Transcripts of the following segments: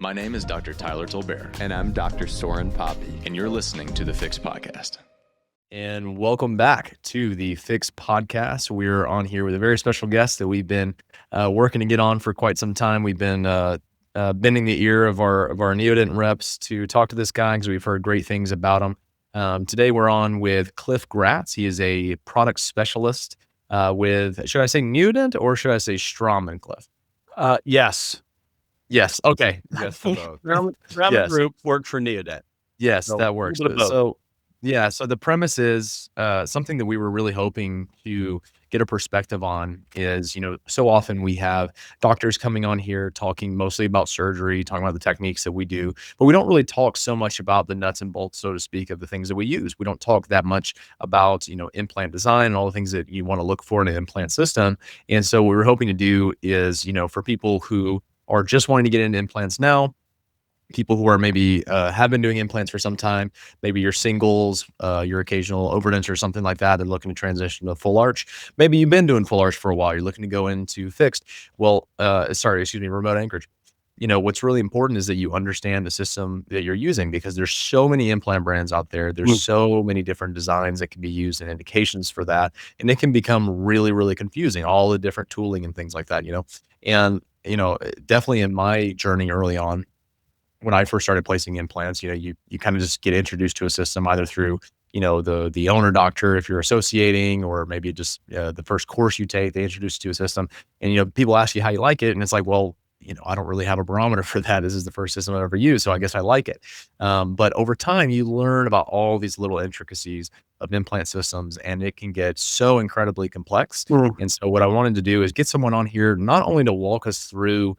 My name is Dr. Tyler Tolbert. And I'm Dr. Soren Poppy. And you're listening to the Fix Podcast. And welcome back to the Fix Podcast. We're on here with a very special guest that we've been working to get on for quite some time. We've been bending the ear of our Neodent reps to talk to this guy because we've heard great things about him. Today we're on with Cliff Gratz. He is a product specialist with, should I say Neodent or should I say Straumann, Cliff? Yes. Yes. Okay. Yes to both. Straumann Yes. Group worked for Neodent. Yes, So, that works. a little bit of both. So the premise is something that we were really hoping to get a perspective on is, so often we have doctors coming on here talking mostly about surgery, talking about the techniques that we do, but we don't really talk so much about the nuts and bolts, so to speak, of the things that we use. We don't talk that much about, implant design and all the things that you want to look for in an implant system. And so what we're hoping to do is, for people who are just wanting to get into implants now, people who are maybe have been doing implants for some time, maybe your singles, your occasional overdents or something like that, they're looking to transition to full arch. Maybe you've been doing full arch for a while, you're looking to go into fixed. Remote anchorage. What's really important is that you understand the system that you're using because there's so many implant brands out there. There's so many different designs that can be used and indications for that. And it can become really, really confusing, all the different tooling and things like that, And, definitely in my journey early on, when I first started placing implants, you kind of just get introduced to a system either through, the owner doctor, if you're associating, or maybe just the first course you take, they introduce you to a system and, people ask you how you like it. And it's like, well, I don't really have a barometer for that. This is the first system I've ever used. So I guess I like it. But over time, you learn about all these little intricacies of implant systems, and it can get so incredibly complex. And so what I wanted to do is get someone on here, not only to walk us through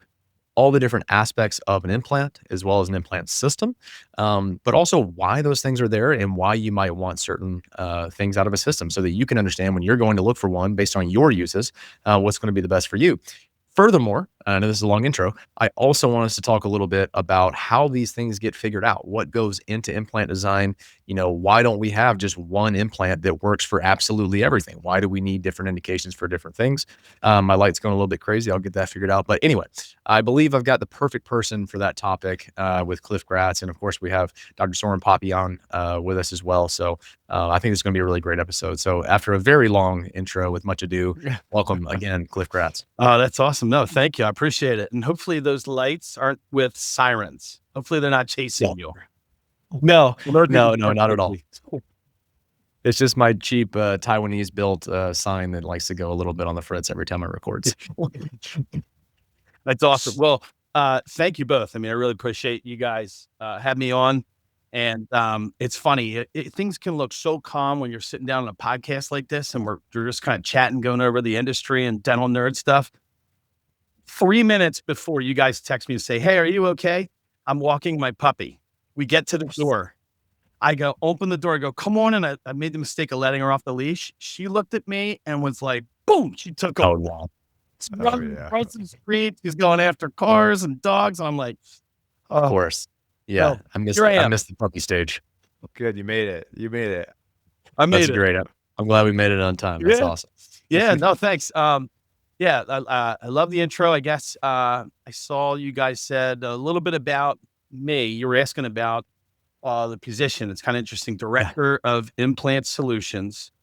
all the different aspects of an implant as well as an implant system, but also why those things are there and why you might want certain things out of a system so that you can understand when you're going to look for one based on your uses, what's going to be the best for you. Furthermore, I know this is a long intro, I also want us to talk a little bit about how these things get figured out, what goes into implant design. Why don't we have just one implant that works for absolutely everything? Why do we need different indications for different things? My light's going a little bit crazy. I'll get that figured out. But anyway, I believe I've got the perfect person for that topic with Cliff Gratz. And of course, we have Dr. Soren Poppy on with us as well. So I think it's going to be a really great episode. So after a very long intro with much ado, welcome again, Cliff Gratz. Oh, that's awesome. No, thank you. I appreciate it. And hopefully those lights aren't with sirens. Hopefully they're not chasing you. No, not at all. It's just my cheap Taiwanese built sign that likes to go a little bit on the fritz every time I record. That's awesome. Well, thank you both. I mean, I really appreciate you guys having me on. And it's funny, things can look so calm when you're sitting down on a podcast like this and we're just kind of chatting, going over the industry and dental nerd stuff. 3 minutes before you guys text me and say, "Hey, are you okay?" I'm walking my puppy. We get to the door. I go, open the door. I go, "Come on." And I made the mistake of letting her off the leash. She looked at me and was like, boom, she took off. Wow. Running across the street. She's going after cars and dogs. I'm like, Of course. Yeah. So, I missed the puppy stage. Good. You made it. I made That's it. great. I'm glad we made it on time. That's awesome. Yeah, no, thanks. I love the intro. I guess I saw you guys said a little bit about me. You were asking about the position. It's kind of interesting. Director of Implant Solutions.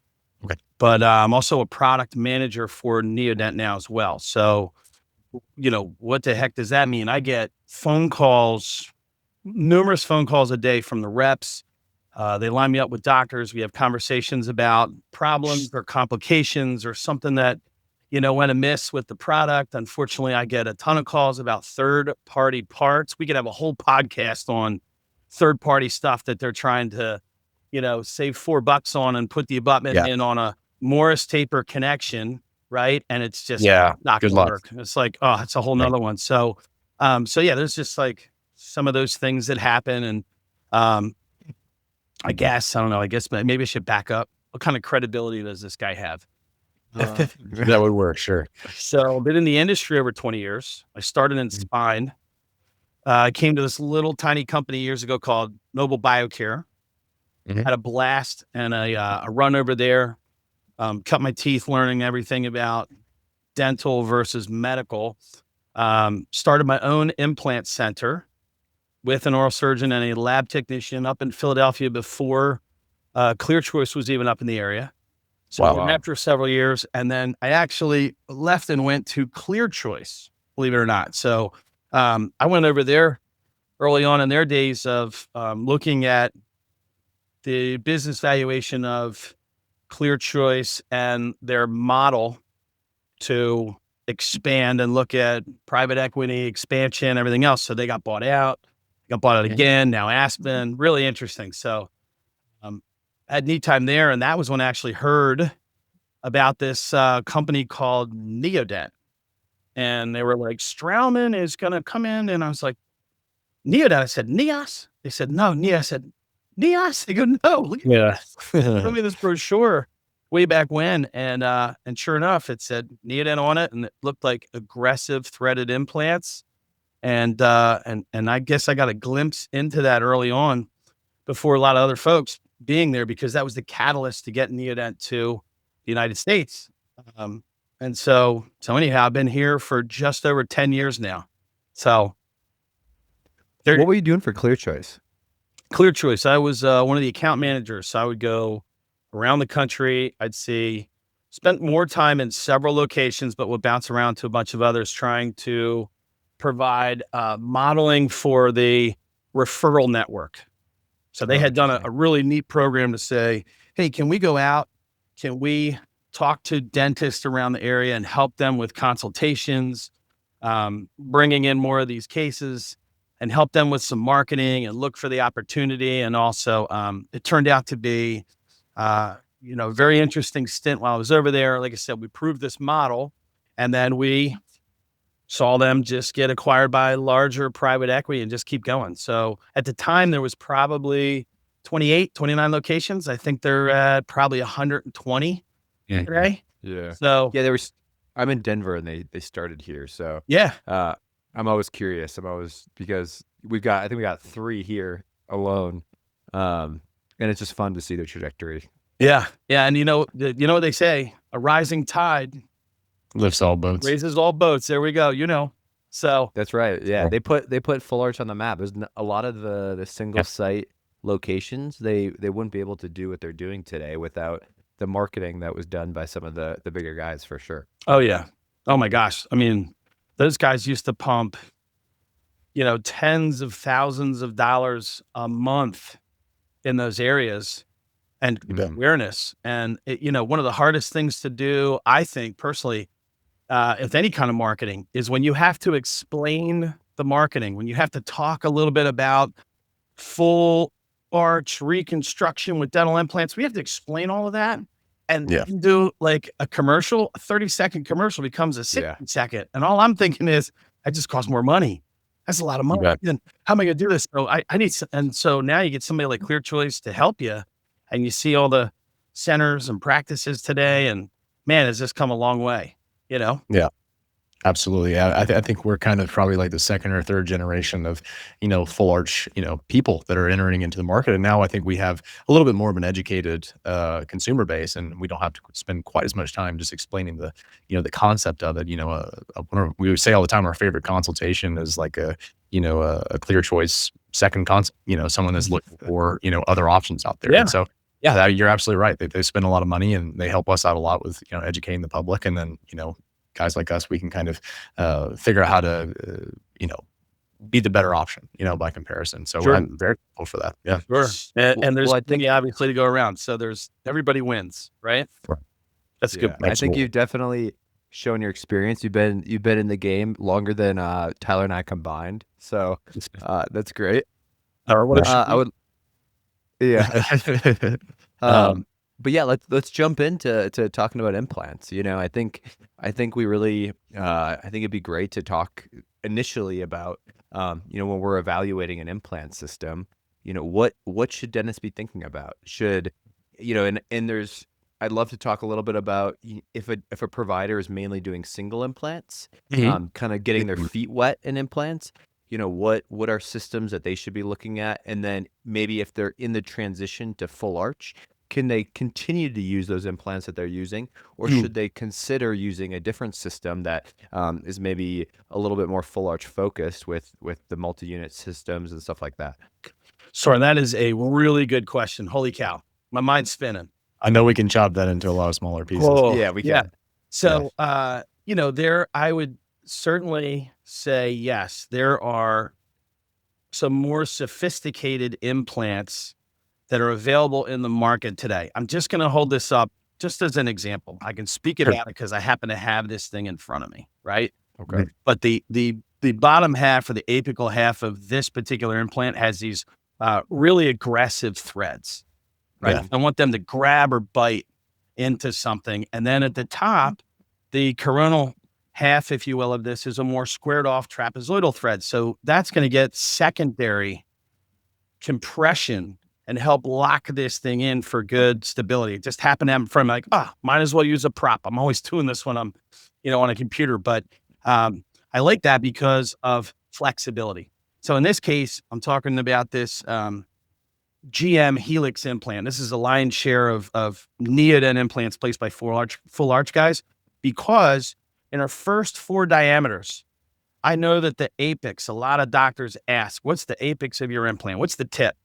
Okay. But I'm also a product manager for Neodent now as well. So, what the heck does that mean? I get numerous phone calls a day from the reps. They line me up with doctors. We have conversations about problems or complications or something that, went amiss with the product. Unfortunately, I get a ton of calls about third-party parts. We could have a whole podcast on third-party stuff that they're trying to, save $4 on and put the abutment in on a Morse taper connection, right? And it's just not going to work. It's like, it's a whole nother one. So there's just like some of those things that happen. And I guess maybe I should back up. What kind of credibility does this guy have? That would work. Sure. So I've been in the industry over 20 years. I started in spine. I came to this little tiny company years ago called Nobel Biocare. Had a blast and a run over there. Cut my teeth learning everything about dental versus medical. Started my own implant center with an oral surgeon and a lab technician up in Philadelphia before ClearChoice was even up in the area. So after several years, and then I actually left and went to ClearChoice, believe it or not. So I went over there early on in their days of looking at the business valuation of ClearChoice and their model to expand and look at private equity expansion, everything else. So they got bought out again. Now Aspen, really interesting. So I had neat time there. And that was when I actually heard about this company called Neodent. And they were like, Straumann is going to come in. And I was like, Neodent. I said, Neos? They said, no, Neos. I said, Neos? They go, no. Look at me this brochure way back when. And sure enough, it said Neodent on it. And it looked like aggressive threaded implants. And I guess I got a glimpse into that early on before a lot of other folks being there, because that was the catalyst to get Neodent to the United States. And so anyhow, I've been here for just over 10 years now. So what were you doing for ClearChoice? ClearChoice, I was one of the account managers. So I would go around the country. Spent more time in several locations, but would bounce around to a bunch of others, trying to provide modeling for the referral network. So they had done a really neat program to say, hey, can we go out? Can we talk to dentists around the area and help them with consultations, bringing in more of these cases and help them with some marketing and look for the opportunity. And also it turned out to be, a very interesting stint while I was over there. Like I said, we proved this model, and then we saw them just get acquired by larger private equity and just keep going. So at the time, there was probably 28, 29 locations. I think they're at probably 120 today. Yeah. So yeah, I'm in Denver, and they started here. So yeah, I'm always curious. Because I think we got 3 here alone. And it's just fun to see their trajectory. Yeah. Yeah. And you know what they say, a rising tide Lifts all boats. raises all boats. There we go. So That's right. Yeah, they put Full Arch on the map. There's a lot of the single site locations. They wouldn't be able to do what they're doing today without the marketing that was done by some of the bigger guys, for sure. oh yeah. Oh my gosh. I mean, those guys used to pump, tens of thousands of dollars a month in those areas and awareness. And one of the hardest things to do, I think personally, with any kind of marketing, is when you have to explain the marketing, when you have to talk a little bit about full arch reconstruction with dental implants. We have to explain all of that and do like a commercial. A 30-second commercial becomes a 60-second. And all I'm thinking is, that just costs more money. That's a lot of money. And how am I going to do this? So I need, and so now you get somebody like ClearChoice to help you, and you see all the centers and practices today, and man, has this come a long way, Yeah, absolutely. I think we're kind of probably like the second or third generation of, full arch, people that are entering into the market. And now I think we have a little bit more of an educated consumer base, and we don't have to spend quite as much time just explaining the, the concept of it. We would say all the time, our favorite consultation is like a ClearChoice second consult, someone that's looking for, other options out there. Yeah. And so, yeah, you're absolutely right. They spend a lot of money, and they help us out a lot with, educating the public. And then, guys like us, we can kind of figure out how to, be the better option, by comparison. So I'm very grateful for that. Yeah. Sure. And there's plenty obviously to go around. So everybody wins, right? Sure. That's good. I think you've definitely shown your experience. You've been in the game longer than Tyler and I combined. So that's great. Yeah. But yeah, let's jump into talking about implants. I think we really I think it'd be great to talk initially about when we're evaluating an implant system, what should dentists be thinking about? Should I'd love to talk a little bit about if a provider is mainly doing single implants, kind of getting their feet wet in implants. What are systems that they should be looking at? And then maybe if they're in the transition to full arch, can they continue to use those implants that they're using, or should they consider using a different system that is maybe a little bit more full arch focused with the multi-unit systems and stuff like that? Sorry, that is a really good question. Holy cow, my mind's spinning. I know we can chop that into a lot of smaller pieces. Yeah, we can. Yeah. So, I would certainly say yes, there are some more sophisticated implants that are available in the market today. I'm just going to hold this up just as an example. I can speak about it because I happen to have this thing in front of me, right? Okay. But the bottom half or the apical half of this particular implant has these really aggressive threads, right? Yeah. I want them to grab or bite into something. And then at the top, the coronal half, if you will, of this is a more squared off trapezoidal thread. So that's going to get secondary compression and help lock this thing in for good stability. It just happened to have in front of me, like, might as well use a prop. I'm always doing this when I'm, on a computer, but I like that because of flexibility. So in this case, I'm talking about this GM Helix implant. This is a lion's share of Neodent implants placed by full arch guys, because in our first 4 diameters, I know that the apex, a lot of doctors ask, what's the apex of your implant? What's the tip?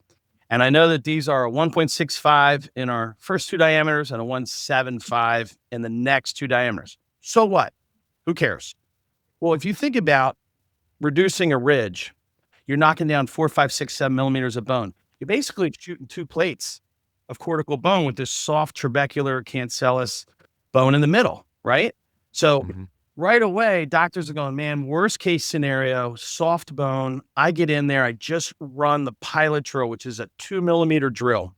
And I know that these are a 1.65 in our first 2 diameters and a 1.75 in the next 2 diameters. So what? Who cares? Well, if you think about reducing a ridge, you're knocking down 4, 5, 6, 7 millimeters of bone. You're basically shooting 2 plates of cortical bone with this soft trabecular cancellous bone in the middle, right? So right away, doctors are going, man, worst case scenario, soft bone. I get in there. I just run the pilot drill, which is a 2 millimeter drill.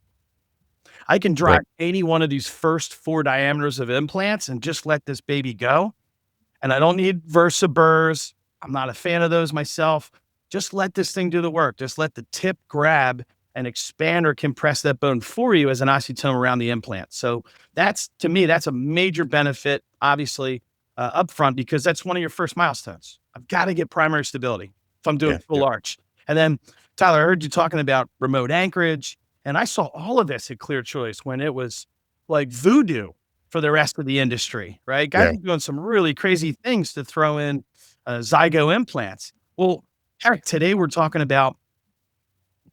I can drive any one of these first 4 diameters of implants and just let this baby go. And I don't need Versa burrs. I'm not a fan of those myself. Just let this thing do the work. Just let the tip grab and expand or compress that bone for you as an osteotome around the implant. So that's, to me, that's a major benefit, obviously, upfront, because that's one of your first milestones. I've got to get primary stability if I'm doing full arch. And then, Tyler, I heard you talking about remote anchorage, and I saw all of this at ClearChoice when it was like voodoo for the rest of the industry, right? Guys are doing some really crazy things to throw in zygo implants. Well, Eric, today we're talking about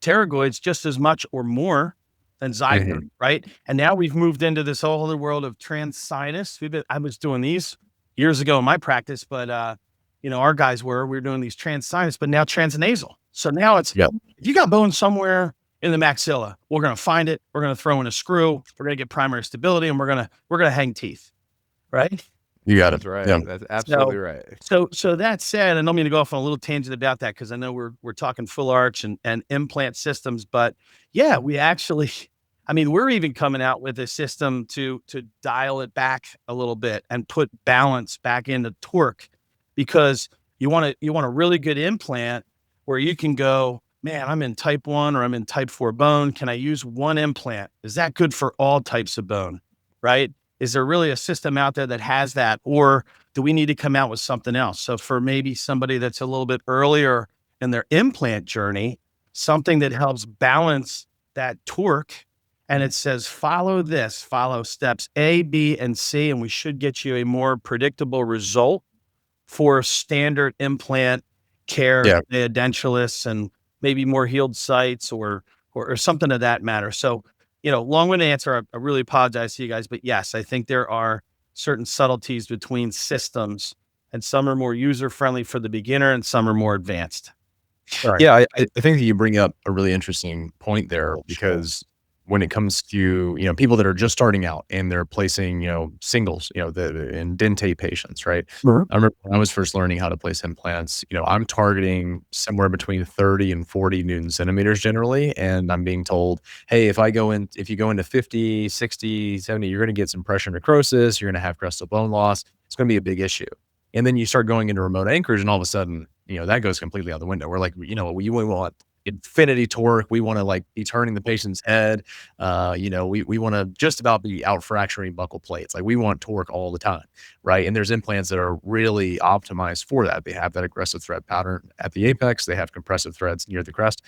pterygoids just as much or more than zygo, right? And now we've moved into this whole other world of transsinus. I was doing these years ago in my practice, but our guys we were doing these transsinus, but now transnasal. So now it's, if you got bone somewhere in the maxilla, we're going to find it. We're going to throw in a screw. We're going to get primary stability, and we're going to hang teeth, right? You got it. That's right. Yeah. That's absolutely right. So that said, and I don't mean to go off on a little tangent about that, because I know we're talking full arch and implant systems, but yeah, we actually, we're even coming out with a system to dial it back a little bit and put balance back into torque, because you want a really good implant where you can go, man, I'm in type 1 or I'm in type 4 bone. Can I use one implant? Is that good for all types of bone, right? Is there really a system out there that has that? Or do we need to come out with something else? So for maybe somebody that's a little bit earlier in their implant journey, something that helps balance that torque, and it says, follow steps A, B, and C, and we should get you a more predictable result for standard implant care, edentulous, and maybe more healed sites or something of that matter. So, long-winded answer. I really apologize to you guys, but yes, I think there are certain subtleties between systems, and some are more user-friendly for the beginner and some are more advanced. Right. Yeah, I think that you bring up a really interesting point there, because when it comes to, people that are just starting out and they're placing, singles, in dentate patients, right? I remember when I was first learning how to place implants, I'm targeting somewhere between 30 and 40 Newton centimeters generally. And I'm being told, hey, if you go into 50, 60, 70, you're going to get some pressure necrosis, you're going to have crestal bone loss. It's going to be a big issue. And then you start going into remote anchorage, and all of a sudden, that goes completely out the window. We're like, we want infinity torque. We want to be turning the patient's head. We want to just about be out fracturing buccal plates. Like, we want torque all the time, right? And there's implants that are really optimized for that. They have that aggressive thread pattern at the apex. They have compressive threads near the crest.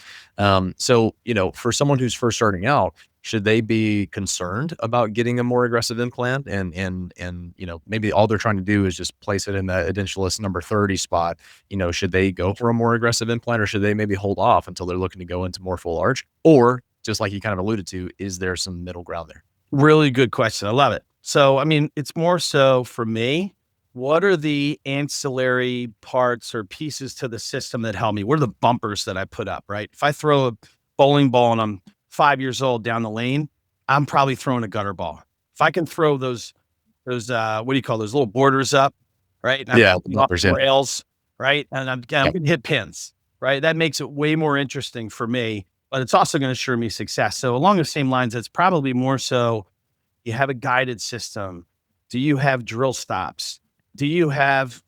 So, for someone who's first starting out, should they be concerned about getting a more aggressive implant? And maybe all they're trying to do is just place it in the edentulous number 30 spot. Should they go for a more aggressive implant, or should they maybe hold off until they're looking to go into more full arch? Or just like you kind of alluded to, is there some middle ground there? Really good question. I love it. So, it's more so for me, what are the ancillary parts or pieces to the system that help me? What are the bumpers that I put up, right? If I throw a bowling ball and I'm 5 years old down the lane, I'm probably throwing a gutter ball. If I can throw those what do you call those little borders up, right? And I'm bumpers, off rails, right? And I'm going to hit pins, right? That makes it way more interesting for me, but it's also going to assure me success. So along the same lines, it's probably more so you have a guided system. Do you have drill stops? Do you have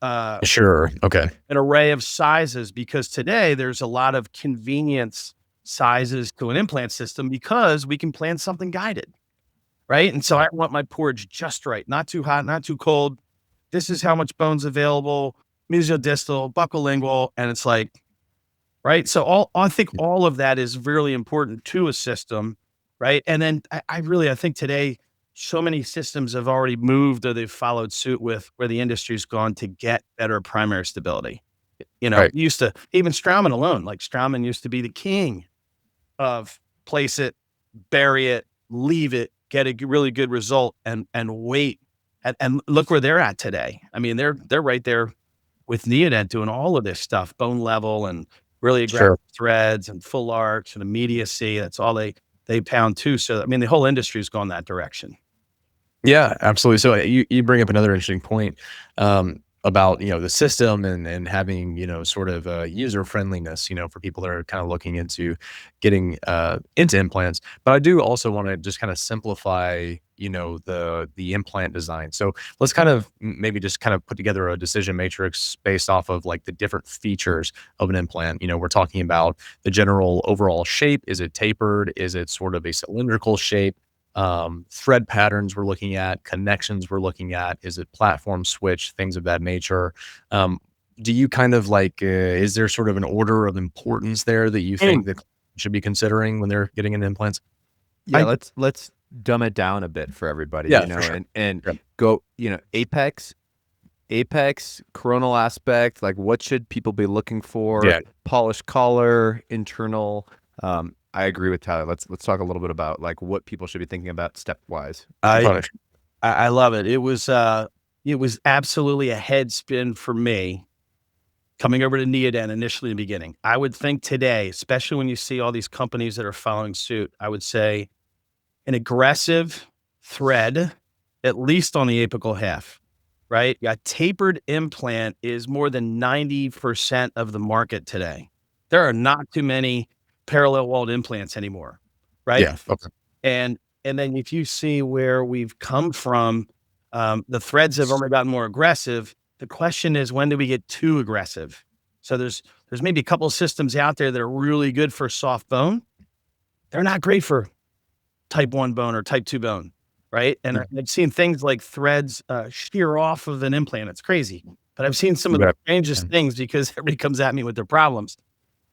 Sure. Okay. an array of sizes? Because today there's a lot of convenience sizes to an implant system because we can plan something guided, right? And so I want my porridge just right, not too hot, not too cold. This is how much bone's available, mesiodistal, buccolingual, and it's like, right? So I think all of that is really important to a system, right? And then I think today, so many systems have already moved or they've followed suit with where the industry's gone to get better primary stability. Right. Used to, even Straumann alone, like Straumann used to be the king of place it, bury it, leave it, get a really good result and wait. And look where they're at today. They're right there with Neodent doing all of this stuff, bone level and really aggressive threads and full arch and immediacy. That's all they pound too. So, the whole industry's gone that direction. Yeah, absolutely. So you bring up another interesting point about the system and having sort of user friendliness for people that are kind of looking into getting into implants. But I do also want to just kind of simplify the implant design. So let's kind of maybe just kind of put together a decision matrix based off of like the different features of an implant. We're talking about the general overall shape. Is it tapered? Is it sort of a cylindrical shape? Thread patterns we're looking at, connections we're looking at, is it platform switch, things of that nature. Do you kind of like, is there sort of an order of importance there that you think that should be considering when they're getting into implants? Yeah, let's dumb it down a bit for everybody, for sure. and go, apex, coronal aspect, like what should people be looking for? Yeah. Polished collar, internal. I agree with Tyler. Let's talk a little bit about like what people should be thinking about stepwise. I love it. It was absolutely a head spin for me coming over to Neodent initially in the beginning. I would think today, especially when you see all these companies that are following suit, I would say an aggressive thread, at least on the apical half, right? A tapered implant is more than 90% of the market today. There are not too many parallel walled implants anymore, right? Yeah. Okay. And then if you see where we've come from, the threads have only gotten more aggressive. The question is, when do we get too aggressive? So there's maybe a couple of systems out there that are really good for soft bone. They're not great for type 1 bone or type 2 bone, right? And I've seen things like threads shear off of an implant. It's crazy. But I've seen some of the strangest things because everybody comes at me with their problems.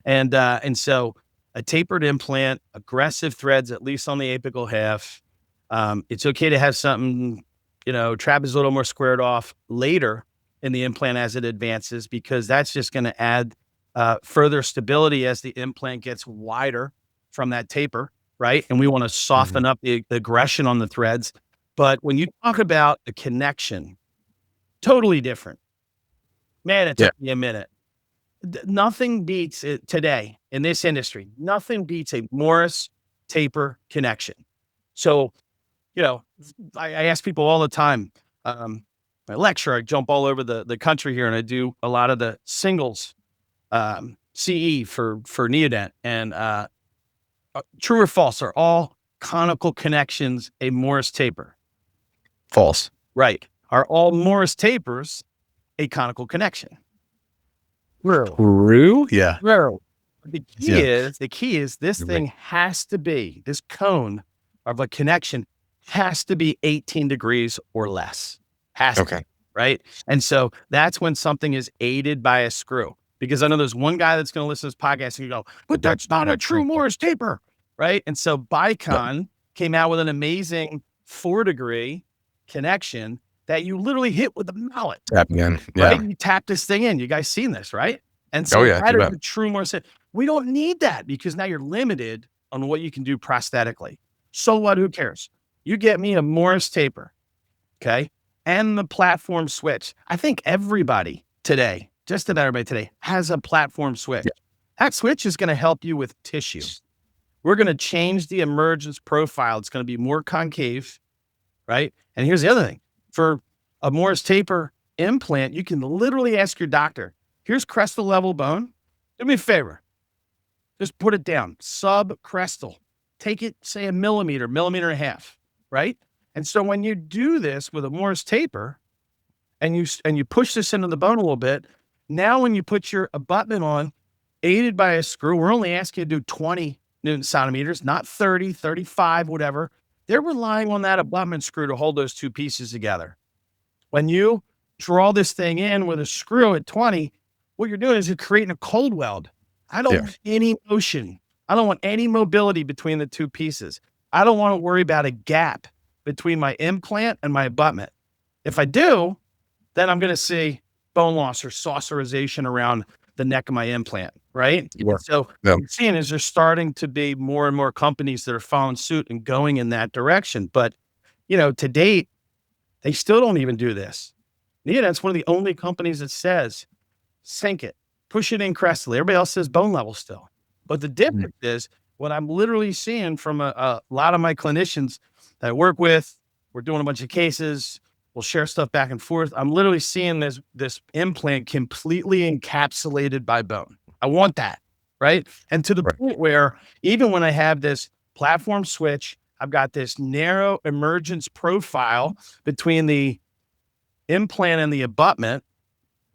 And so a tapered implant, aggressive threads, at least on the apical half. It's okay to have something, trap is a little more squared off later in the implant as it advances, because that's just going to add further stability as the implant gets wider from that taper, right? And we want to soften up the aggression on the threads. But when you talk about the connection, totally different. Man, it took me a minute. Nothing beats it today in this industry. Nothing beats a Morse taper connection. So, I ask people all the time. I lecture, I jump all over the country here, and I do a lot of the singles CE for Neodent. And true or false, are all conical connections a Morse taper? False. Right. Are all Morse tapers a conical connection? True. Yeah. The key is this thing has to be, this cone of a connection has to be 18 degrees or less. Has to be, right? And so that's when something is aided by a screw. Because I know there's one guy that's going to listen to this podcast and go, but that's not a true Morse taper, right? And so Bicon came out with an amazing 4-degree connection that you literally hit with a mallet. Tap again. Yeah. Right? You tap this thing in. You guys seen this, right? And so Oh, yeah, that you is bet. the true Morse. We don't need that because now you're limited on what you can do prosthetically. So what? Who cares? You get me a Morse taper, okay, and the platform switch. I think everybody today, just about everybody today, has a platform switch. Yeah. That switch is going to help you with tissue. We're going to change the emergence profile. It's going to be more concave, right? And here's the other thing. For a Morse taper implant, you can literally ask your doctor, here's crestal level bone. Do me a favor. Just put it down, subcrestal. Take it, say, a millimeter and a half, right? And so when you do this with a Morse taper and you push this into the bone a little bit, now when you put your abutment on, aided by a screw, we're only asking you to do 20 Newton centimeters, not 30, 35, whatever. They're relying on that abutment screw to hold those two pieces together. When you draw this thing in with a screw at 20, what you're doing is you're creating a cold weld. I don't want any motion. I don't want any mobility between the two pieces. I don't want to worry about a gap between my implant and my abutment. If I do, then I'm going to see bone loss or saucerization around the neck of my implant, right? Yeah. So what I'm seeing is there's starting to be more and more companies that are following suit and going in that direction. But, to date, they still don't even do this. Neodent's one of the only companies that says, sink it, push it in crestally. Everybody else says bone level still. But the difference is what I'm literally seeing from a lot of my clinicians that I work with. We're doing a bunch of cases. We'll share stuff back and forth. I'm literally seeing this implant completely encapsulated by bone. I want that, right? And to the point where even when I have this platform switch, I've got this narrow emergence profile between the implant and the abutment,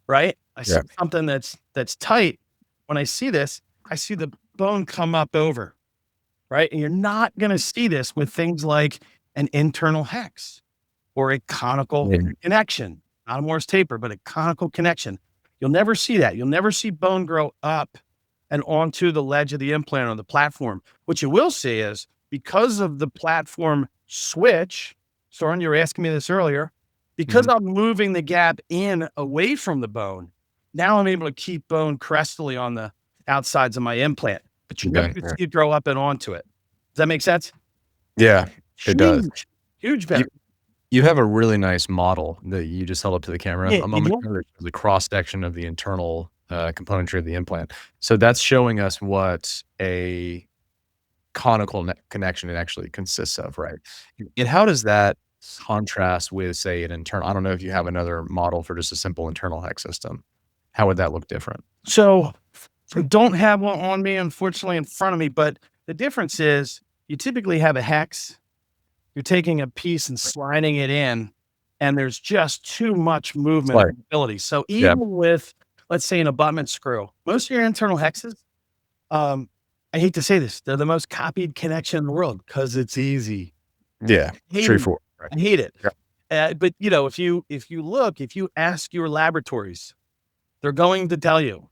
right? I see something that's tight. When I see this, I see the bone come up over, right? And you're not going to see this with things like an internal hex or a conical connection, not a Morse taper, but a conical connection. You'll never see that. You'll never see bone grow up and onto the ledge of the implant on the platform. What you will see is because of the platform switch, Soren, you were asking me this earlier, because I'm moving the gap in away from the bone, now I'm able to keep bone crestally on the outsides of my implant, but you never see it grow up and onto it. Does that make sense? Yeah, it does. Huge benefit. You have a really nice model that you just held up to the camera Yeah, a moment ago. The cross section of the internal componentry of the implant. So that's showing us what a conical connection it actually consists of, right? And how does that contrast with, say, an internal? I don't know if you have another model for just a simple internal hex system. How would that look different? So I don't have one on me, unfortunately, in front of me, but the difference is you typically have a hex. You're taking a piece and sliding it in, and there's just too much movement and mobility. So even with, let's say, an abutment screw, most of your internal hexes, I hate to say this, they're the most copied connection in the world because it's easy. Yeah, straightforward. I hate it. Yeah. But if you ask your laboratories, they're going to tell you,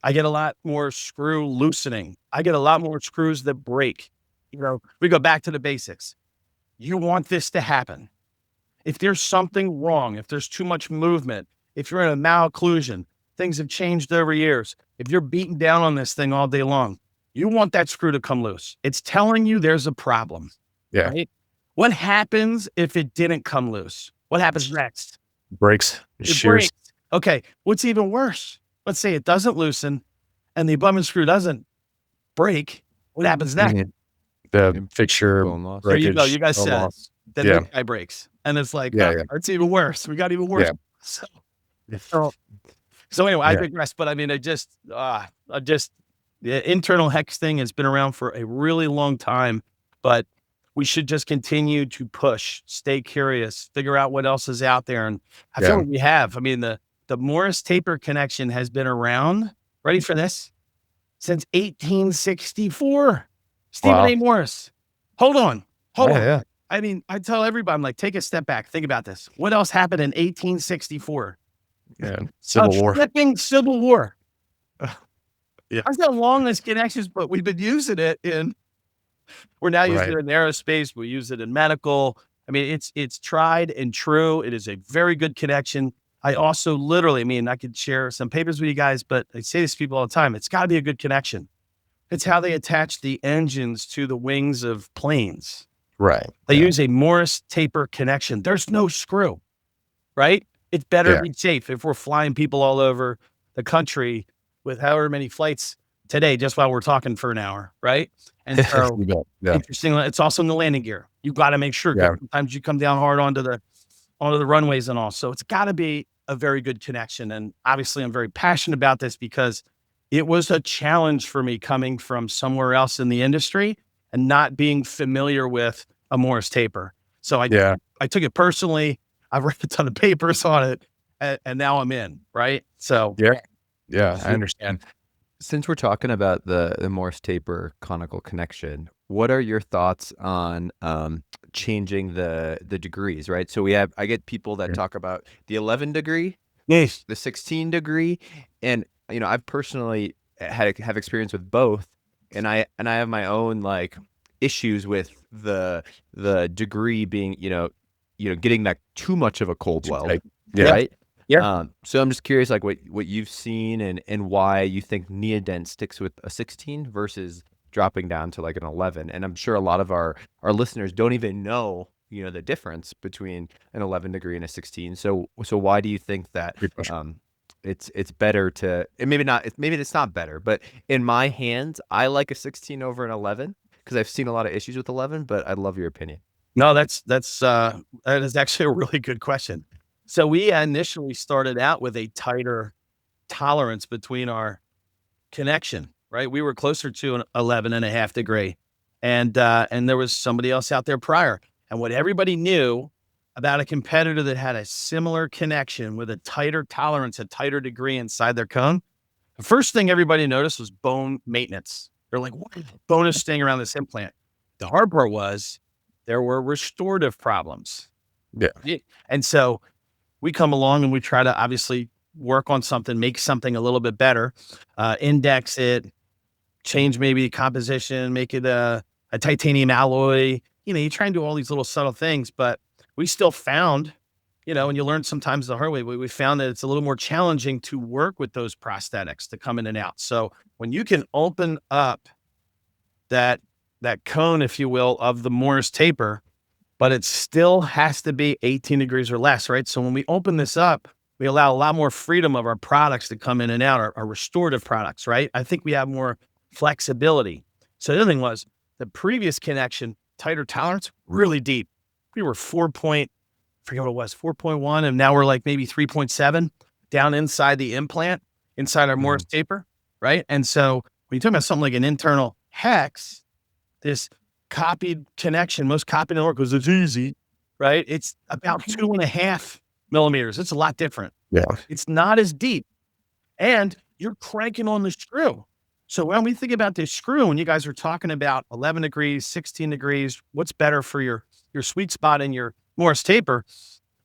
I get a lot more screw loosening. I get a lot more screws that break. We go back to the basics. You want this to happen. If there's something wrong, if there's too much movement, if you're in a malocclusion, things have changed over years. If you're beating down on this thing all day long, you want that screw to come loose. It's telling you there's a problem. Yeah. Right? What happens if it didn't come loose? What happens next? Breaks. It breaks. Okay. What's even worse? Let's say it doesn't loosen and the abutment screw doesn't break. What happens next? The fixture, there you go. You guys said that the guy breaks. And it's like, it's even worse. We got even worse. So anyway, I digress. But I mean, the internal hex thing has been around for a really long time, but we should just continue to push, stay curious, figure out what else is out there. And I feel like we have. I mean, the Morse taper connection has been around, ready for this, since 1864. Stephen A. Morse. Hold on. Yeah. I mean, I tell everybody, I'm like, take a step back. Think about this. What else happened in 1864? Yeah. Civil War. Flipping Civil War. Yeah. I don't know how long this connection is, but we've been using it in We're now using Right. it in aerospace. We use it in medical. I mean, it's tried and true. It is a very good connection. I also literally, I mean, I could share some papers with you guys, but I say this to people all the time. It's got to be a good connection. It's how they attach the engines to the wings of planes. Right. They use a Morse taper connection. There's no screw, right? It's better be safe if we're flying people all over the country with however many flights today, just while we're talking for an hour, right? And so interesting. It's also in the landing gear. You got to make sure. 'Cause sometimes you come down hard onto the runways and all. So it's got to be a very good connection. And obviously, I'm very passionate about this because it was a challenge for me coming from somewhere else in the industry and not being familiar with a Morse taper. So I took it personally. I've read a ton of papers on it, and now I'm in, right? So I understand. Since we're talking about the Morse taper conical connection, what are your thoughts on changing the degrees, right? So I get people that talk about the 11 degree, the 16 degree, and I've personally have experience with both, and I have my own like issues with the degree being getting that too much of a cold weld, right? So I'm just curious, like what you've seen and why you think Neodent sticks with a 16 versus dropping down to like an 11. And I'm sure a lot of our listeners don't even know the difference between an 11 degree and a 16. So why do you think that it's better to, and maybe it's not better, but in my hands, I like a 16 over an 11 because I've seen a lot of issues with 11, but I'd love your opinion. No, that is actually a really good question. So we initially started out with a tighter tolerance between our connection, right? We were closer to an 11.5 degree, and there was somebody else out there prior. And what everybody knew about a competitor that had a similar connection with a tighter tolerance, a tighter degree inside their cone, the first thing everybody noticed was bone maintenance. They're like, what is the bonus staying around this implant? The hard part was there were restorative problems. And so we come along and we try to obviously work on something, make something a little bit better, index it, change maybe composition, make it a titanium alloy. You try and do all these little subtle things, but we still found, and you learn sometimes the hard way, we found that it's a little more challenging to work with those prosthetics to come in and out. So when you can open up that cone, if you will, of the Morse taper, but it still has to be 18 degrees or less, right? So when we open this up, we allow a lot more freedom of our products to come in and out, our restorative products, right? I think we have more flexibility. So the other thing was the previous connection, tighter tolerance, really deep. We were 4.1, and now we're like maybe 3.7 down inside the implant, inside our Morse taper, right? And so when you talk about something like an internal hex, this copied connection, most copied in the world because it's easy, right? It's about 2.5 millimeters. It's a lot different. It's not as deep, and you're cranking on the screw. So when we think about this screw, and you guys are talking about 11 degrees, 16 degrees, what's better for your sweet spot in your Morse taper?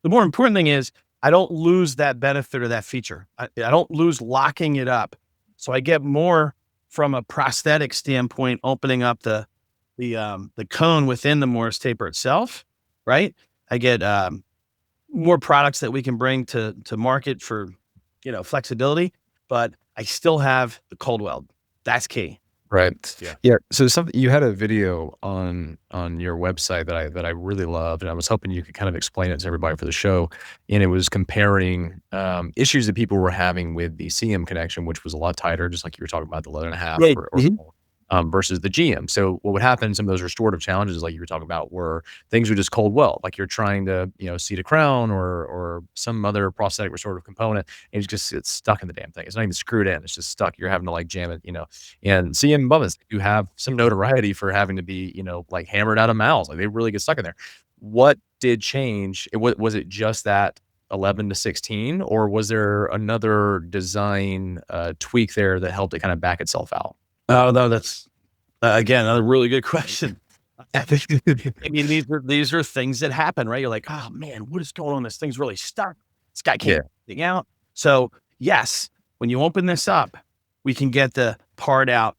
The more important thing is I don't lose that benefit or that feature. I don't lose locking it up. So I get more from a prosthetic standpoint, opening up the cone within the Morse taper itself, right? I get more products that we can bring to market for, flexibility, but I still have the cold weld. That's key. Right. Yeah. So you had a video on your website that I really loved, and I was hoping you could kind of explain it to everybody for the show. And it was comparing issues that people were having with the CM connection, which was a lot tighter, just like you were talking about the 11.5 or versus the GM. So what would happen, some of those restorative challenges, like you were talking about, were things would just cold weld, like you're trying to, seat a crown or some other prosthetic restorative component, and it's stuck in the damn thing. It's not even screwed in. It's just stuck. You're having to like jam it, and CM abutments, you have some notoriety for having to be, like hammered out of mouths. Like they really get stuck in there. What did change? Was it just that 11 to 16, or was there another design tweak there that helped it kind of back itself out? Oh, no, that's, again, another really good question. I mean, these are things that happen, right? You're like, oh man, what is going on? This thing's really stuck. This guy can't get anything out. So yes, when you open this up, we can get the part out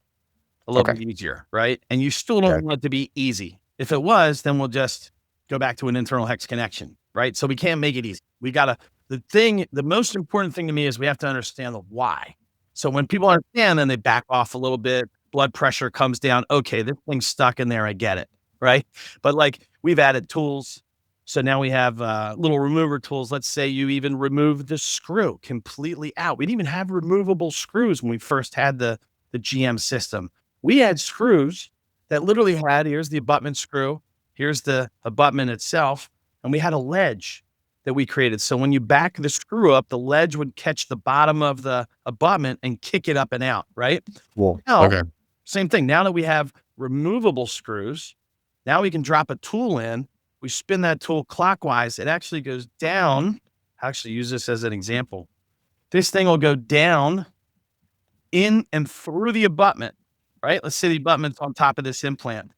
a little bit easier, right? And you still don't want it to be easy. If it was, then we'll just go back to an internal hex connection, right? So we can't make it easy. The most important thing to me is we have to understand the why. So when people understand, then they back off a little bit, blood pressure comes down. Okay, this thing's stuck in there. I get it, right? But like we've added tools. So now we have little remover tools. Let's say you even remove the screw completely out. We didn't even have removable screws when we first had the GM system. We had screws that literally had, here's the abutment screw, here's the abutment itself, and we had a ledge that we created. So when you back the screw up, the ledge would catch the bottom of the abutment and kick it up and out, right? Well, Now, same thing. Now that we have removable screws, now we can drop a tool in. We spin that tool clockwise. It actually goes down. I actually use this as an example. This thing will go down in and through the abutment, right? Let's say the abutment's on top of this implant,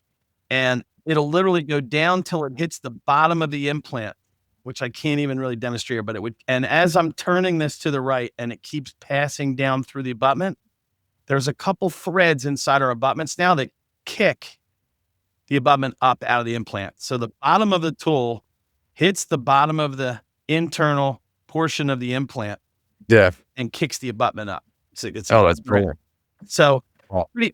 and it'll literally go down till it hits the bottom of the implant, which I can't even really demonstrate here, but it would. And as I'm turning this to the right and it keeps passing down through the abutment, there's a couple threads inside our abutments now that kick the abutment up out of the implant. So the bottom of the tool hits the bottom of the internal portion of the implant and kicks the abutment up. So that's pretty. So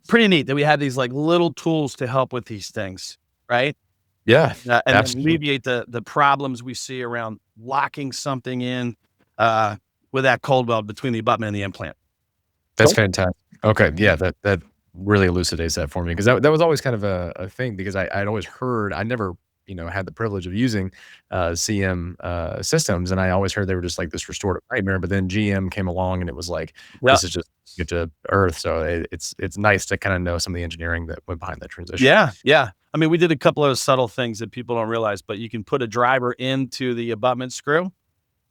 pretty neat that we have these like little tools to help with these things, right? Yeah. And then alleviate the problems we see around locking something in with that cold weld between the abutment and the implant. That's fantastic. Okay. Yeah. That really elucidates that for me, because that was always kind of a thing, because I'd always heard, I never, had the privilege of using CM systems, and I always heard they were just like this restorative nightmare. But then GM came along and it was like, this is just get to earth. So it's nice to kind of know some of the engineering that went behind that transition. Yeah. I mean, we did a couple of subtle things that people don't realize, but you can put a driver into the abutment screw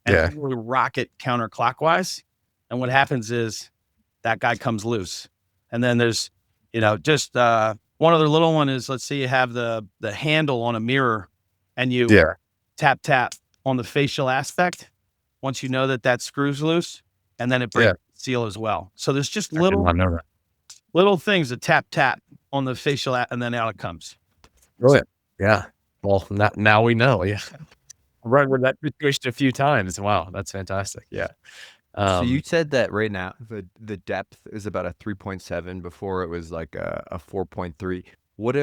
and we rock it counterclockwise. And what happens is that guy comes loose. And then there's, just one other little one is, let's say you have the handle on a mirror and you tap on the facial aspect once you know that screw's loose, and then it breaks the seal as well. So there's just little things that tap on the facial and then out it comes. Brilliant. Yeah. Well, now we know. Yeah. Right. With that situation a few times. Wow. That's fantastic. Yeah. So you said that right now the depth is about a 3.7. Before it was like a 4.3. What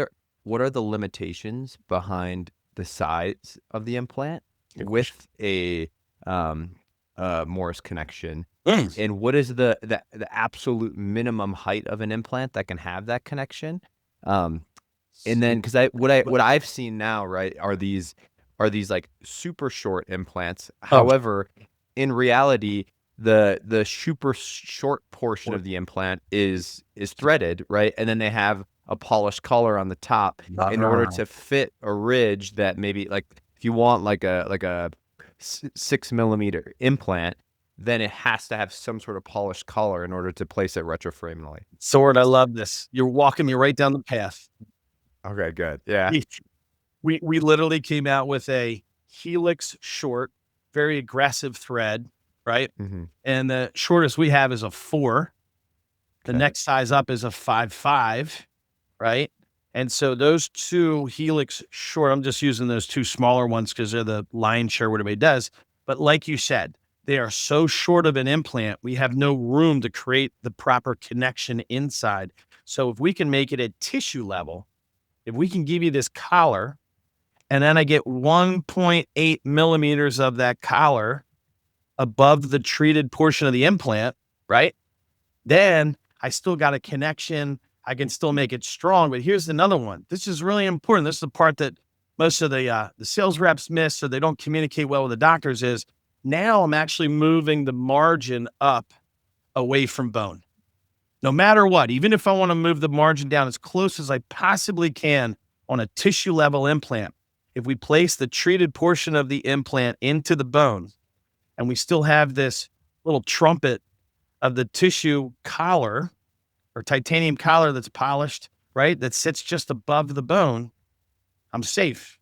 are the limitations behind the size of the implant with a Morse connection? And what is the absolute minimum height of an implant that can have that connection? And then, because what I've seen now, right, are these like super short implants. However, in reality, the super short portion of the implant is threaded, right? And then they have a polished collar on the top in order to fit a ridge that maybe, like, if you want like a 6 millimeter implant, then it has to have some sort of polished collar in order to place it retroframinally. Sword, I love this. You're walking me right down the path. Okay, good. Yeah. We literally came out with a helix short, very aggressive thread, right? Mm-hmm. And the shortest we have is a 4. The next size up is a 5.5, right? And so those two helix short, I'm just using those two smaller ones because they're the lion's share what everybody does. But like you said, they are so short of an implant, we have no room to create the proper connection inside. So if we can make it at tissue level, if we can give you this collar, and then I get 1.8 millimeters of that collar above the treated portion of the implant, right? Then I still got a connection. I can still make it strong. But here's another one. This is really important. This is the part that most of the sales reps miss, or they don't communicate well with the doctors, is now I'm actually moving the margin up away from bone. No matter what, even if I want to move the margin down as close as I possibly can on a tissue level implant, if we place the treated portion of the implant into the bone and we still have this little trumpet of the tissue collar or titanium collar that's polished, right, that sits just above the bone, I'm safe.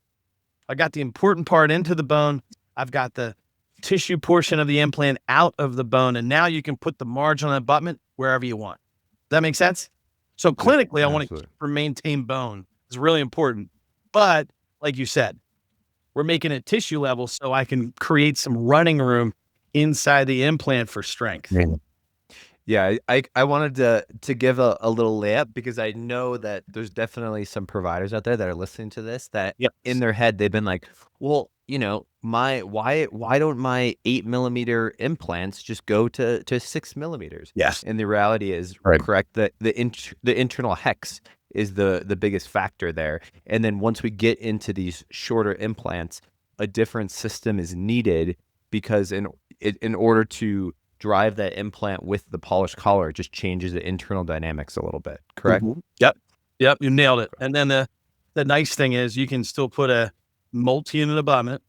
I got the important part into the bone. I've got the tissue portion of the implant out of the bone, and now you can put the margin on the abutment wherever you want. Does that make sense? So clinically, I want to absolutely. keep or maintain bone. It's really important. But like you said, we're making it tissue level so I can create some running room inside the implant for strength. Yeah, I wanted to give a little layup because I know that there's definitely some providers out there that are listening to this that Yep. in their head they've been like, well, why don't my 8 millimeter implants just go to 6 millimeters? Yes. And the reality is Right. correct that the internal hex is the biggest factor there. And then once we get into these shorter implants, a different system is needed because in order to drive that implant with the polished collar, it just changes the internal dynamics a little bit, correct? Mhm. Yep. You nailed it. And then the nice thing is you can still put a multi-unit abutment,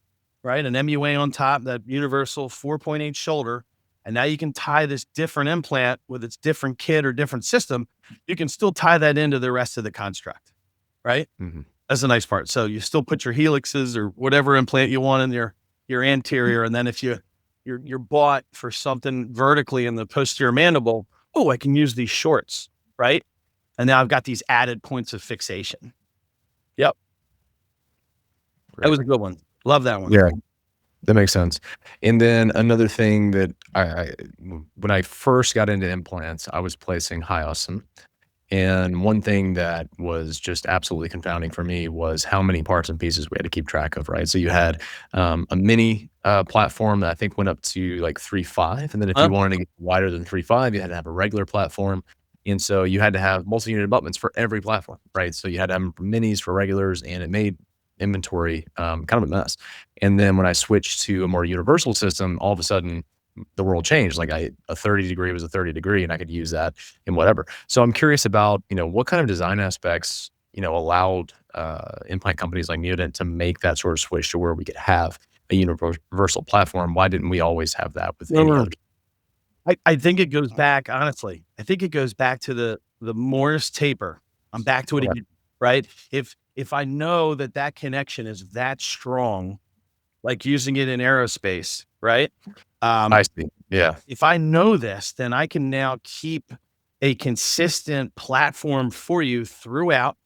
right? An MUA on top, that universal 4.8 shoulder. And now you can tie this different implant with its different kit or different system. You can still tie that into the rest of the construct, right? Mhm. That's the nice part. So you still put your helixes or whatever implant you want in your anterior. And then if you're bought for something vertically in the posterior mandible, oh, I can use these shorts, right? And now I've got these added points of fixation. Yep. That was a good one. Love that one. Yeah, that makes sense. And then another thing that when I first got into implants, I was placing Hyoscine. And one thing that was just absolutely confounding for me was how many parts and pieces we had to keep track of, right? So you had a mini platform that I think went up to like 3.5. And then if you wanted to get wider than 3.5, you had to have a regular platform. And so you had to have multi-unit abutments for every platform, right? So you had to have minis for regulars, and it made inventory kind of a mess. And then when I switched to a more universal system, all of a sudden the world changed. Like a 30 degree was a 30 degree, and I could use that in whatever. So I'm curious about, what kind of design aspects, allowed implant companies like Neodent to make that sort of switch to where we could have a universal platform. Why didn't we always have that with any other? I think it goes back, honestly. I think it goes back to the Morse taper. I'm back to it again, right? If I know that connection is that strong, like using it in aerospace, right? I see. Yeah. If I know this, then I can now keep a consistent platform for you throughout.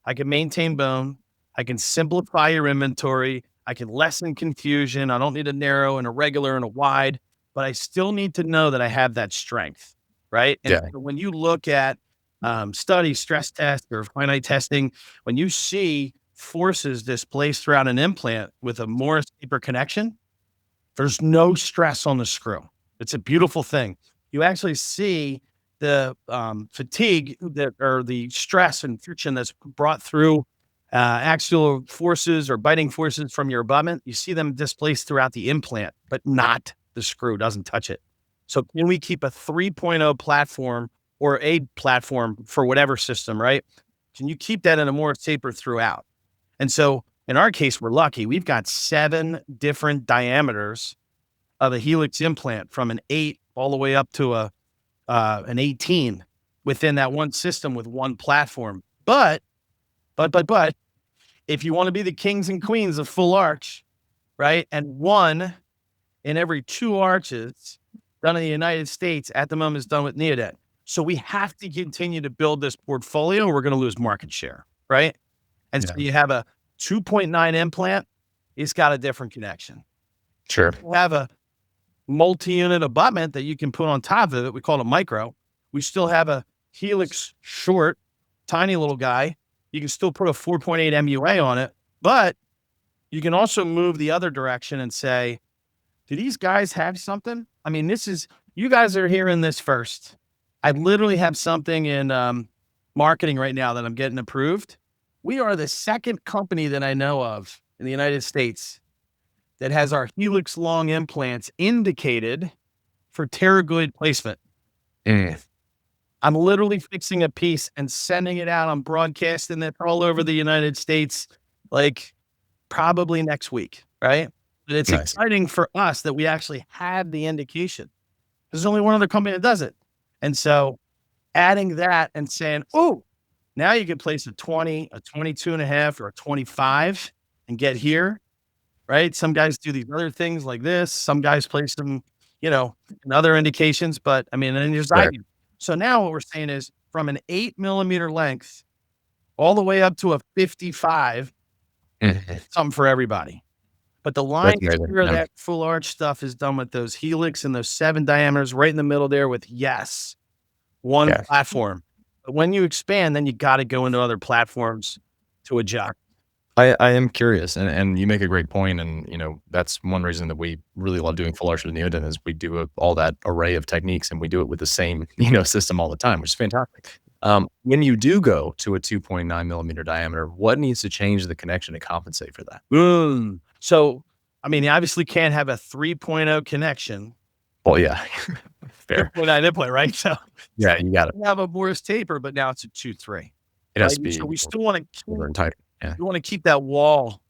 I can maintain bone. I can simplify your inventory. I can lessen confusion. I don't need a narrow and a regular and a wide, but I still need to know that I have that strength, right? And Yeah. so when you look at studies, stress tests, or finite testing, when you see forces displaced throughout an implant with a Morse taper connection, there's no stress on the screw. It's a beautiful thing. You actually see the fatigue or the stress and friction that's brought through axial forces or biting forces from your abutment. You see them displaced throughout the implant, but not the screw, doesn't touch it. So can we keep a 3.0 platform or a platform for whatever system, right? Can you keep that in a Morse taper throughout? And so in our case, we're lucky. We've got 7 different diameters of a helix implant, from an 8 all the way up to an 18 within that one system with one platform. But if you want to be the kings and queens of full arch, right? And 1 in every 2 arches done in the United States at the moment is done with Neodent. So we have to continue to build this portfolio, or we're going to lose market share, right? And so you have a 2.9 implant, it's got a different connection. Sure. You have a multi-unit abutment that you can put on top of it. We call it micro. We still have a helix short, tiny little guy. You can still put a 4.8 MUA on it, but you can also move the other direction and say, do these guys have something? I mean, you guys are hearing this first. I literally have something in marketing right now that I'm getting approved. We are the second company that I know of in the United States that has our helix long implants indicated for pterygoid placement. I'm literally fixing a piece and sending it out. I'm broadcasting it all over the United States, like probably next week, right? But it's exciting for us that we actually have the indication. There's only one other company that does it. And so adding that and saying, oh, now you can place a 20, a 22 and a half, or a 25 and get here, right? Some guys do these other things like this. Some guys place them, in other indications, but I mean, and there's Right. So now what we're saying is, from an 8 millimeter length all the way up to a 55, something for everybody. But the lion's share of that full arch stuff is done with those helix and those 7 diameters right in the middle there with one platform. But when you expand, then you got to go into other platforms to adjust. I am curious, and you make a great point, and that's one reason that we really love doing full arch with Neodent is we do all that array of techniques, and we do it with the same system all the time, which is fantastic. When you do go to a 2.9 millimeter diameter, what needs to change the connection to compensate for that? So, I mean, you obviously can't have a 3.0 connection. Well, yeah, fair. 3.9 implant, right? So, yeah, you got it. You have a Morse taper, but now it's a 2.3. It has to be. So we still want to tighter. Yeah. We want to keep that wall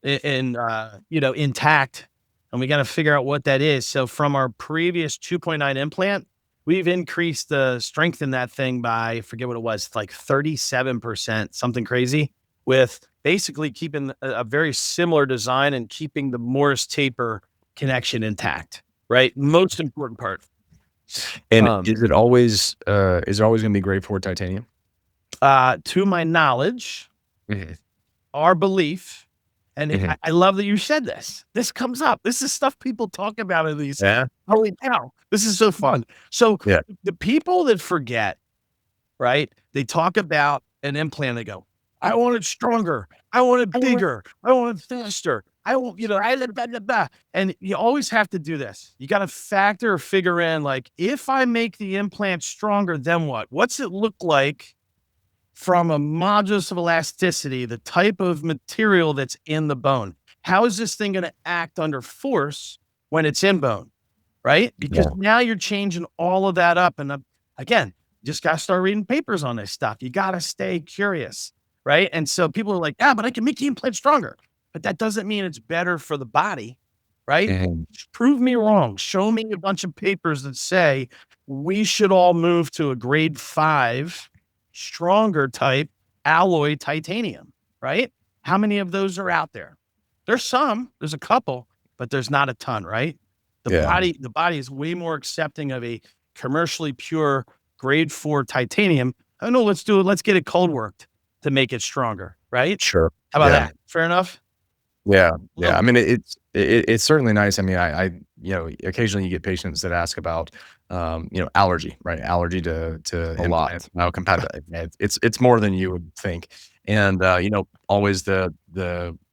intact, and we got to figure out what that is. So from our previous 2.9 implant, we've increased the strength in that thing by, I forget what it was, like 37%, something crazy, with basically keeping a very similar design and keeping the Morse taper connection intact, right? Most important part. And is it always going to be grade 4 titanium? To my knowledge, our belief, and I love that you said this. This comes up. This is stuff people talk about in these. Yeah. Holy cow. This is so fun. So the people that forget, right? They talk about an implant. They go, I want it stronger. I want it bigger. I want it faster. I want, blah, blah, blah. And you always have to do this. You got to figure in, like, if I make the implant stronger, then what? What's it look like from a modulus of elasticity, the type of material that's in the bone? How is this thing going to act under force when it's in bone, right? Because now you're changing all of that up. And again, you just got to start reading papers on this stuff. You got to stay curious, right? And so people are like, but I can make the implant stronger. But that doesn't mean it's better for the body, right? Prove me wrong. Show me a bunch of papers that say we should all move to a grade 5 stronger type alloy titanium, right? How many of those are out there? There's a couple, but there's not a ton, right? The body is way more accepting of a commercially pure grade 4 titanium. Oh no, let's do it. Let's get it cold worked to make it stronger, right? Sure. How about that? Fair enough? Yeah. I mean, it's certainly nice. I mean, I occasionally you get patients that ask about, allergy, right? Allergy to a lot. Biocompatibility. It's more than you would think. And, always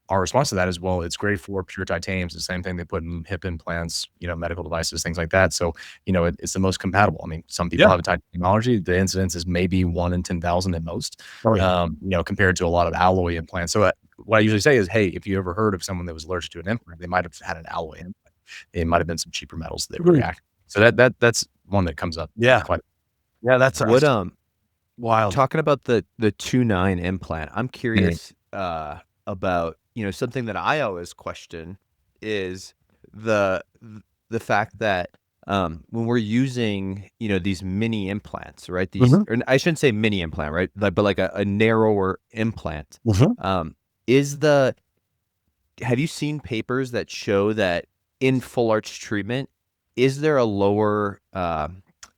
our response to that is, well, it's grade 4 pure titanium. It's the same thing they put in hip implants, medical devices, things like that. So, it's the most compatible. I mean, some people have a titanium allergy. The incidence is maybe 1 in 10,000 at most, compared to a lot of alloy implants. So what I usually say is, hey, if you ever heard of someone that was allergic to an implant, they might have had an alloy implant. It might have been some cheaper metals that react. So that's one that comes up. That's wild. Talking about the 2.9 implant, I'm curious about something that I always question is the fact that when we're using these mini implants, right? These, or I shouldn't say mini implant, right? But like a narrower implant. Have you seen papers that show that in full arch treatment, is there a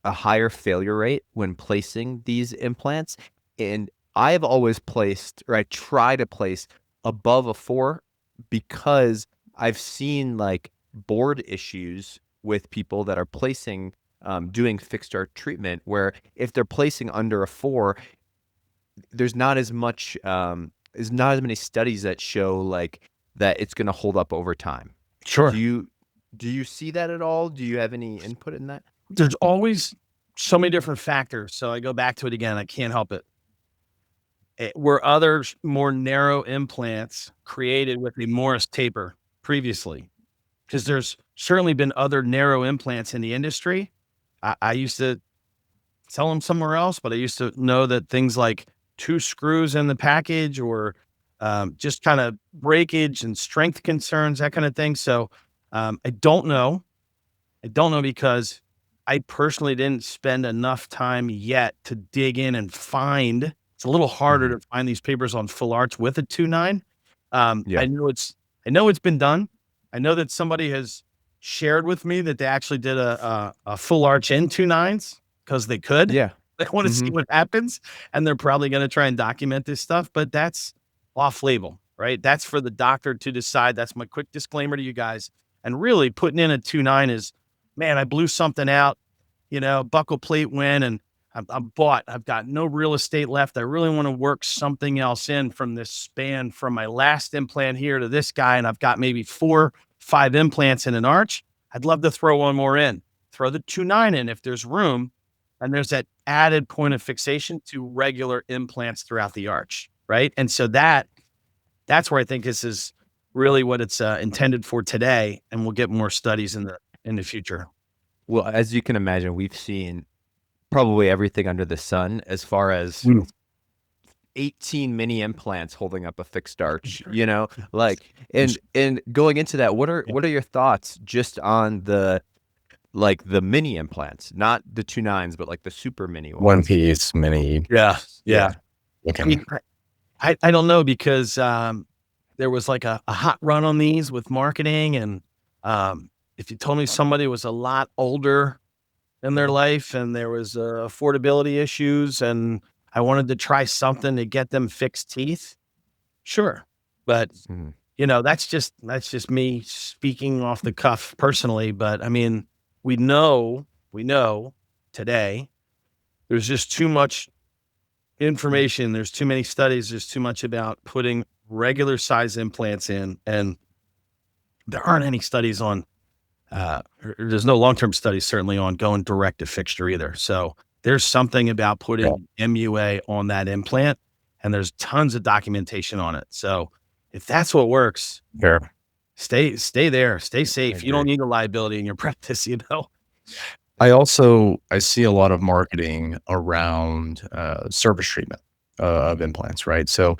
higher failure rate when placing these implants? And I have always placed, or I try to place above a 4 because I've seen like board issues with people that are placing, doing fixed arch treatment, where if they're placing under a 4, there's not as much, there's not as many studies that show like that it's going to hold up over time. Sure. Do you see that at all? Do you have any input in that? There's always so many different factors. So I go back to it again. I can't help it. Were other more narrow implants created with a Morse taper previously? Because there's certainly been other narrow implants in the industry. I used to sell them somewhere else, but I used to know that things like 2 screws in the package or just kind of breakage and strength concerns, that kind of thing. So I don't know. Because I personally didn't spend enough time yet to dig in and find. It's a little harder to find these papers on full arch with a 2.9. I know it's been done. I know that somebody has shared with me that they actually did a full arch in 2.9s because they could. Yeah. They want to see what happens, and they're probably going to try and document this stuff, but that's off label, right? That's for the doctor to decide. That's my quick disclaimer to you guys. And really putting in a 2.9 is, man, I blew something out, buckle plate went, and I'm bought. I've got no real estate left. I really want to work something else in from this span from my last implant here to this guy. And I've got maybe 4, 5 implants in an arch. I'd love to throw one more in, throw the 2.9 in if there's room. And there's that added point of fixation to regular implants throughout the arch, right? And so that's where I think this is really what it's intended for today, and we'll get more studies in the future. Well, as you can imagine, we've seen probably everything under the sun as far as 18 mini implants holding up a fixed arch, and going into that, what are your thoughts just on the mini implants, not the 2.9s, but like the super mini ones? One piece mini. Yeah. Okay. I don't know, because there was like a hot run on these with marketing. And if you told me somebody was a lot older in their life and there was affordability issues and I wanted to try something to get them fixed teeth, sure. But that's just me speaking off the cuff personally. But I mean, we know today there's just too much information. There's too many studies. There's too much about putting regular size implants in, and there aren't any studies on, there's no long-term studies certainly on going direct to fixture either. So there's something about putting MUA on that implant, and there's tons of documentation on it. So if that's what works, stay there, stay safe. You don't need a liability in your practice, I see a lot of marketing around surface treatment of implants, right? So,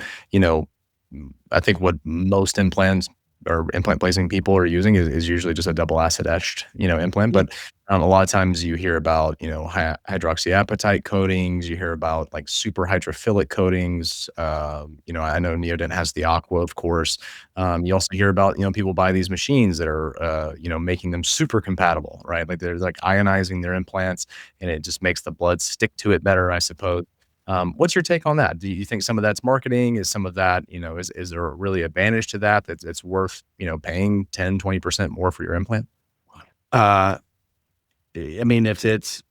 I think what most implants or implant placing people are using is usually just a double acid etched, implant. But a lot of times you hear about, hydroxyapatite coatings, you hear about like super hydrophilic coatings. I know Neodent has the Aqua, of course. You also hear about, people buy these machines that are, making them super compatible, right? Like they're like ionizing their implants and it just makes the blood stick to it better, I suppose. What's your take on that? Do you think some of that's marketing? Is some of that, is there really advantage to that that's worth, paying 10, 20% more for your implant? I mean, if it's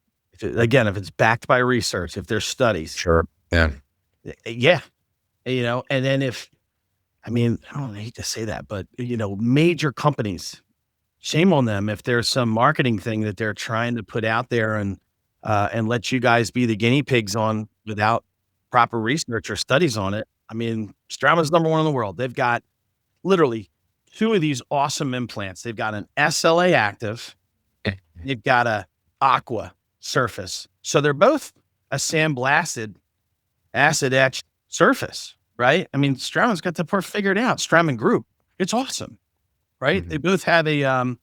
backed by research, if there's studies. Sure. Yeah. Yeah. And then I don't hate to say that, but major companies, shame on them if there's some marketing thing that they're trying to put out there and let you guys be the guinea pigs on without proper research or studies on it. I mean, Straumann's number 1 in the world. They've got literally 2 of these awesome implants. They've got an SLAactive. They've got a Aqua surface. So they're both a sandblasted acid etched surface, right? I mean, Straumann's got the part figured out. Straumann Group. It's awesome, right? They both have a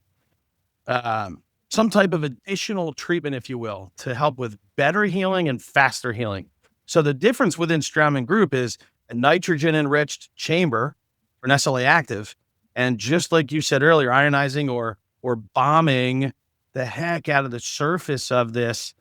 some type of additional treatment, if you will, to help with better healing and faster healing. So the difference within Straumann Group is a nitrogen enriched chamber for an SLAactive. And just like you said earlier, ionizing or bombing the heck out of the surface of this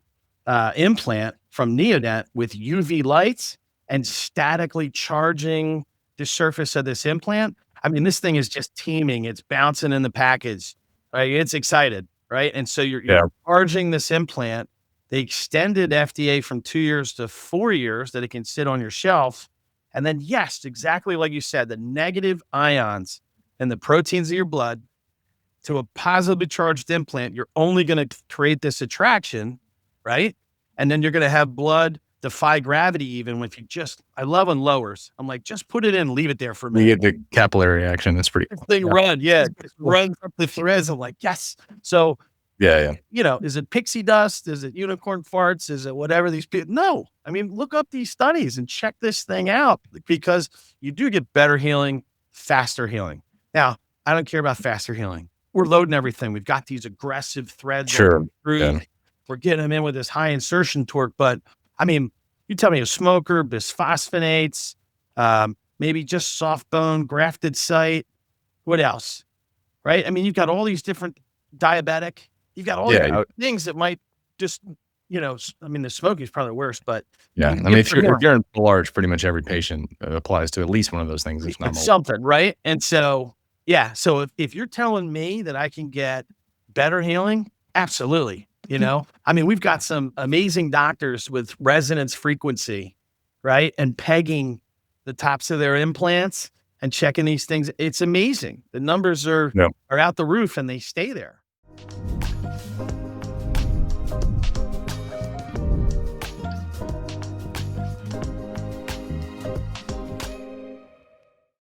implant from Neodent with UV lights and statically charging the surface of this implant. I mean, this thing is just teeming. It's bouncing in the package, right? It's excited. Right. And so you're charging this implant. They extended FDA from 2 years to 4 years that it can sit on your shelf. And then, yes, exactly like you said, the negative ions in the proteins of your blood to a positively charged implant, you're only going to create this attraction, right? And then you're going to have blood defy gravity even if you I love on lowers. I'm like, just put it in, leave it there for a minute. You get the capillary action. That's pretty cool. They run, runs up the threads. I'm like, yes. So, is it pixie dust? Is it unicorn farts? Is it whatever these people? No. I mean, look up these studies and check this thing out because you do get better healing, faster healing. Now, I don't care about faster healing. We're loading everything. We've got these aggressive threads. Sure. We're getting them in with this high insertion torque, but I mean, you tell me a smoker, bisphosphonates, maybe just soft bone, grafted site. What else? Right? I mean, you've got all these different diabetic. You've got all these things that might just I mean, the smoking is probably worse, but Yeah. you I mean, get if some more. you're in large, pretty much every patient applies to at least one of those things, if not It's more. something, right? And so, yeah. So if you're telling me that I can get better healing, absolutely. I mean, we've got some amazing doctors with resonance frequency, right? And pegging the tops of their implants and checking these things. It's amazing. The numbers are Yep. out the roof and they stay there.